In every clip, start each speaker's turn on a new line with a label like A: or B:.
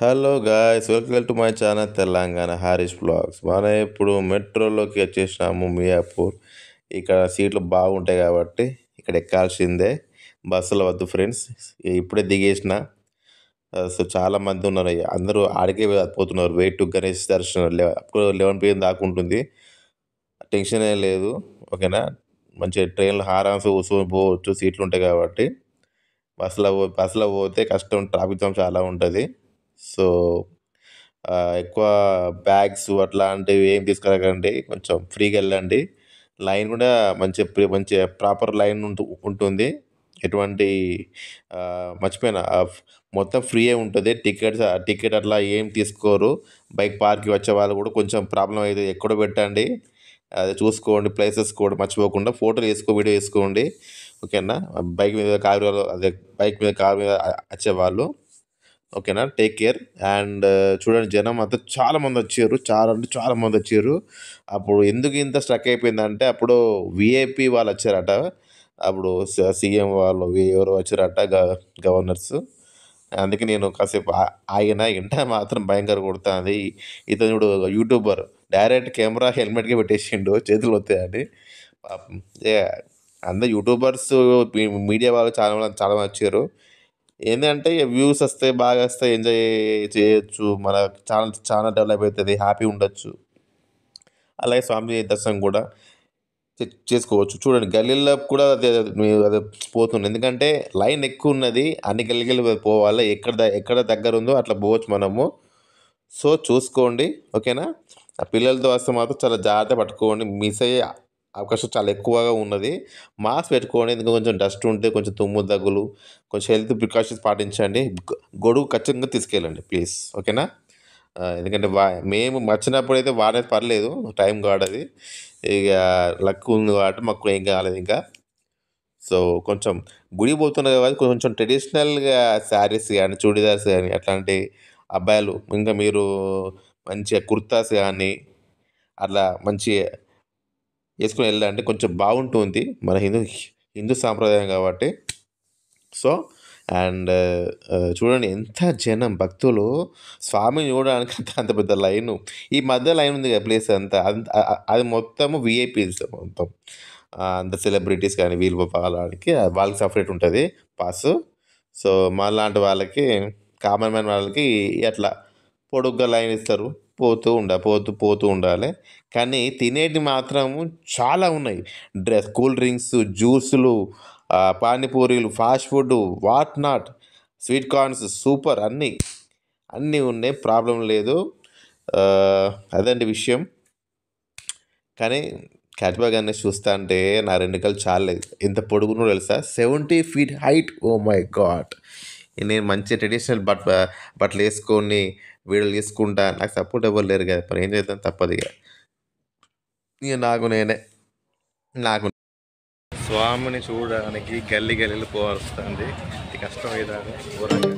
A: Hello guys, welcome to my channel Telangana Harish blogs. మనం ఇప్పుడు మెట్రోలోకి వచ్చేసినాము మియాపూర్. ఇక్కడ సీట్లు బాగుంటాయి కాబట్టి ఇక్కడ ఎక్కాల్సిందే. బస్సులో వద్దు ఫ్రెండ్స్, ఇప్పుడే దిగేసిన. సో చాలా మంది ఉన్నారు, అందరూ ఆడికే పోతున్నారు. వెయిట్ టు గణేష్ దర్శనం అప్పుడు 11 PM దాకా ఉంటుంది. టెన్షన్ ఏం లేదు, ఓకేనా. మంచిగా ట్రైన్లో ఆరామ్స్ కూర్చొని పోవచ్చు, సీట్లు ఉంటాయి కాబట్టి. బస్సులో పోతే కష్టం, ట్రాఫిక్ జామ్ చాలా ఉంటుంది. సో ఎక్కువ బ్యాగ్స్ అట్లాంటివి ఏం తీసుకురాకండి, కొంచెం ఫ్రీగా వెళ్ళండి. లైన్ కూడా మంచి ప్రాపర్ లైన్ ఉంటుంది. ఎటువంటి మర్చిపోయినా మొత్తం ఫ్రీయే ఉంటుంది. టికెట్ అట్లా ఏం తీసుకోరు. బైక్ పార్కింగ్ వచ్చే వాళ్ళు కూడా కొంచెం ప్రాబ్లం అయితే ఎక్కడో పెట్టండి, అది చూసుకోండి. ప్లేసెస్ కూడా మర్చిపోకుండా ఫోటోలు వీడియో వేసుకోండి, ఓకేనా. బైక్ మీద కారు మీద వచ్చేవాళ్ళు, ఓకేనా. Take care. అండ్ చూడండి, జనం అంతా చాలా మంది వచ్చారు, చాలా అంటే చాలా మంది వచ్చారు. అప్పుడు ఎందుకు ఇంత స్ట్రక్ అయిపోయిందంటే, అప్పుడు విఐపి వాళ్ళు వచ్చారట. అప్పుడు సీఎం వాళ్ళు ఎవరు వచ్చారట, గవర్నర్స్. అందుకే నేను కాసేపు ఆగిన. ఎండ మాత్రం భయంకర కొడుతుంది. ఇతను యూట్యూబర్ డైరెక్ట్ కెమెరా హెల్మెట్గా పెట్టేసిండు, చేతులు వస్తాయని. అందరు యూట్యూబర్స్, మీడియా వాళ్ళు చాలా చాలా మంది వచ్చారు. ఏంటంటే వ్యూస్ వస్తాయి, బాగా వస్తాయి, ఎంజాయ్ చేయొచ్చు, మన ఛానల్ చాలా డెవలప్ అవుతుంది, హ్యాపీ ఉండొచ్చు. అలాగే స్వామి దర్శనం కూడా చేసుకోవచ్చు. చూడండి, గల్లీలో కూడా అదే పోతుంది. ఎందుకంటే లైన్ ఎక్కువ ఉన్నది, అన్ని గల్లీలు పోవాలి. ఎక్కడ దగ్గర ఉందో అట్లా పోవచ్చు మనము. సో చూసుకోండి, ఓకేనా. ఆ పిల్లలతో వస్తే మాత్రం చాలా జాగ్రత్త పట్టుకోండి, మిస్ అయ్యే అవకాశం చాలా ఎక్కువగా ఉన్నది. మాస్క్ పెట్టుకోండి, ఎందుకంటే కొంచెం డస్ట్ ఉంటే, కొంచెం తుమ్ము దగ్గులు, కొంచెం హెల్త్ ప్రికాషన్స్ పాటించండి. గొడుగు ఖచ్చితంగా తీసుకెళ్ళండి ప్లీజ్, ఓకేనా. ఎందుకంటే మేము వచ్చినప్పుడు అయితే వాడేది పర్లేదు, టైం కాడది. ఇక లక్ ఉంది కాబట్టి మాకు ఏం కాలేదు ఇంకా. సో కొంచెం గుడి పోతున్నారు కాబట్టి కొంచెం ట్రెడిషనల్గా శారీస్ కానీ, చూడీదార్స్ కానీ, అట్లాంటి అబ్బాయిలు ఇంకా మీరు మంచిగా కుర్తాస్ కానీ అట్లా మంచి వేసుకుని వెళ్ళండి, కొంచెం బాగుంటుంది. మన హిందూ సాంప్రదాయం కాబట్టి. సో అండ్ చూడండి, ఎంత జనం, భక్తులు స్వామిని చూడడానికి అంత పెద్ద లైను. ఈ మధ్య లైన్ ఉంది కదా, ప్లేస్ అంతా అది మొత్తము విఐపీస్ మొత్తం. అంత సెలబ్రిటీస్ కానీ వీళ్ళు వాళ్ళకి సపరేట్ ఉంటుంది పాస్. సో మాలాంటి వాళ్ళకి, కామన్ మ్యాన్ వాళ్ళకి అట్లా పొడుగ్గా లైన్ ఇస్తారు, పోతూ ఉండాలి. కానీ తినేటి మాత్రము చాలా ఉన్నాయి. కూల్ డ్రింక్స్, జ్యూసులు, పానీపూరీలు, fast food, what not, sweet corns, super, అన్నీ ఉన్నాయి, ప్రాబ్లం లేదు. అదండి విషయం. కానీ క్యాట్బా గణేష్ చూస్తా అంటే నా 2 కళ్ళు చాలేదు. ఎంత పొడుగునో తెలుసా, 70 feet height. Oh my god. నేను మంచి ట్రెడిషనల్ బట్టలు వేసుకొని వీడియోలు తీసుకుంటా, నాకు సపోర్ట్ ఎవరు లేరు కదా, మరి ఏం చేద్దాం, తప్పదు ఇక నాకు స్వామిని చూడడానికి గల్లీలు పోవాల్సి వస్తుంది. ఇది కష్టం ఏదాగా ఘోరంగా.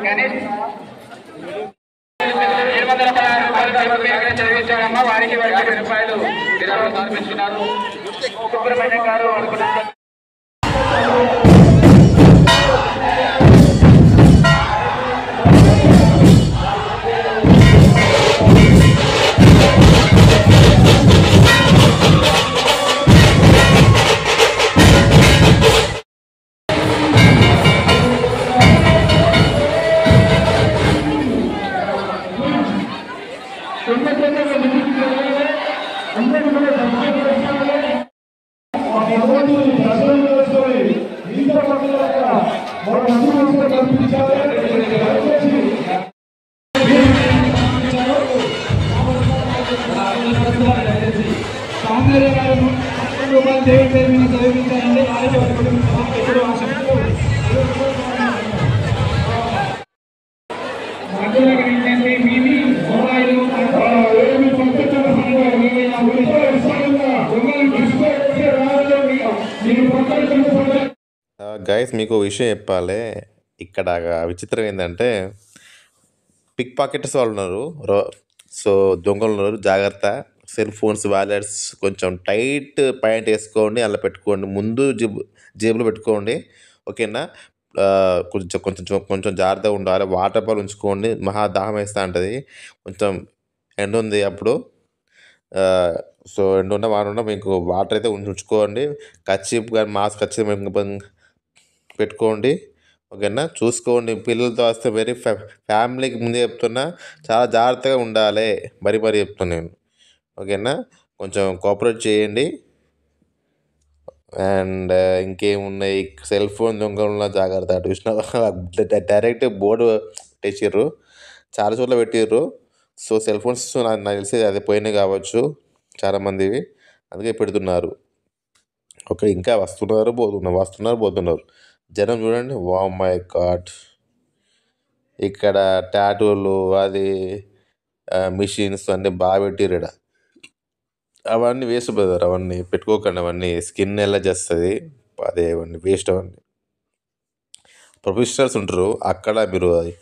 A: గణేష్
B: చదివించాడమ్మా వారికి 50 రూపాయలు విరాళం సమర్పించుకున్నారు. సుబ్రహ్మణ్యం గారు అనుకుంటున్నారు.
A: గైస్ మీకు విషయం చెప్పాలి. ఇక్కడ విచిత్రం ఏంటంటే పిక్ పాకెట్స్ వాళ్ళు ఉన్నారు. సో దొంగలు ఉన్నారు, జాగ్రత్త. సెల్ ఫోన్స్, వ్యాలెట్స్ కొంచెం టైట్ ప్యాంట్ వేసుకోండి, అలా పెట్టుకోండి. ముందు జేబులో పెట్టుకోండి, ఓకేనా. కొంచెం కొంచెం కొంచెం జాగ్రత్తగా ఉండాలి. వాటర్ బాటిల్ ఉంచుకోండి, మహా దాహం వేస్తూ ఉంటుంది. కొంచెం ఎండ ఉంది అప్పుడు, సో ఎండ ఉన్న వాన ఉన్న మీకు వాటర్ అయితే ఉంచుకోండి. కర్చీఫ్ కానీ మాస్క్ ఖచ్చితంగా పెట్టుకోండి, ఓకేనా. చూసుకోండి, పిల్లలతో వస్తే వెరీ ఫ్యామిలీకి ముందే చెప్తున్నా, చాలా జాగ్రత్తగా ఉండాలి. మరీ చెప్తున్నాను నేను, ఓకేనా. కొంచెం కోఆపరేట్ చేయండి. అండ్ ఇంకేమున్నాయి, సెల్ ఫోన్ దొంగల జాగ్రత్త. చూసిన డైరెక్ట్ బోర్డు పెట్టేసారు, చాలా చోట్ల పెట్టారు. సో సెల్ ఫోన్స్ నాకు తెలిసి అది పోయినాయి కావచ్చు చాలామందివి, అందుకే పెడుతున్నారు. ఓకే, ఇంకా వస్తున్నారు పోతున్నారు జనం చూడండి. వా మై గాడ్, ఇక్కడ టాటూలు అది మిషన్స్ అన్నీ బాగా పెట్టిర్రు ఇక్కడ. అవన్నీ వేస్ట్ బ్రదర్, అవన్నీ పెట్టుకోకండి. అవన్నీ స్కిన్ ఎలా చేస్తుంది, అదే అవన్నీ వేస్ట్. అవన్నీ ప్రొఫెషనల్స్ ఉంటారు అక్కడ, మీరు అది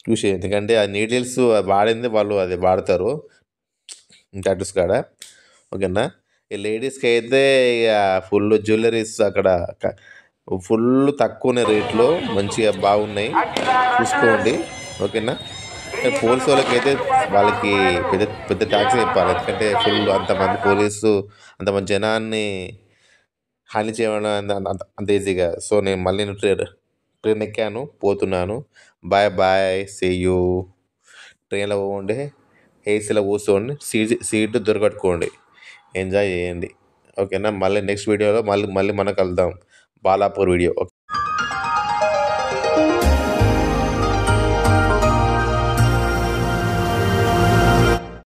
A: చూసి, ఎందుకంటే ఆ నీడిల్స్ వాడింది వాళ్ళు అది వాడతారు టాటూస్ కాడ, ఓకేనా. ఈ లేడీస్కి అయితే ఇక ఫుల్ జ్యువెలరీస్ అక్కడ ఫుల్ తక్కువనే రేట్లో మంచిగా బాగున్నాయి, చూసుకోండి, ఓకేనా. పోలీసు వాళ్ళకైతే వాళ్ళకి పెద్ద పెద్ద ట్యాక్స్ చెప్పాలి, ఎందుకంటే ఫుల్ అంతమంది పోలీసు అంతమంది జనాన్ని హాని చేయడం అంత ఈజీగా. సో నేను మళ్ళీ ట్రైన్ ఎక్కాను, పోతున్నాను. Bye bye, see you. ట్రైన్లో పోండి, ఏసీలో కూర్చోండి, సీటు దొరకట్టుకోండి, ఎంజాయ్ చేయండి, ఓకేనా. మళ్ళీ నెక్స్ట్ వీడియోలో మళ్ళీ మనం కలుద్దాం, బాలాపూర్ వీడియో.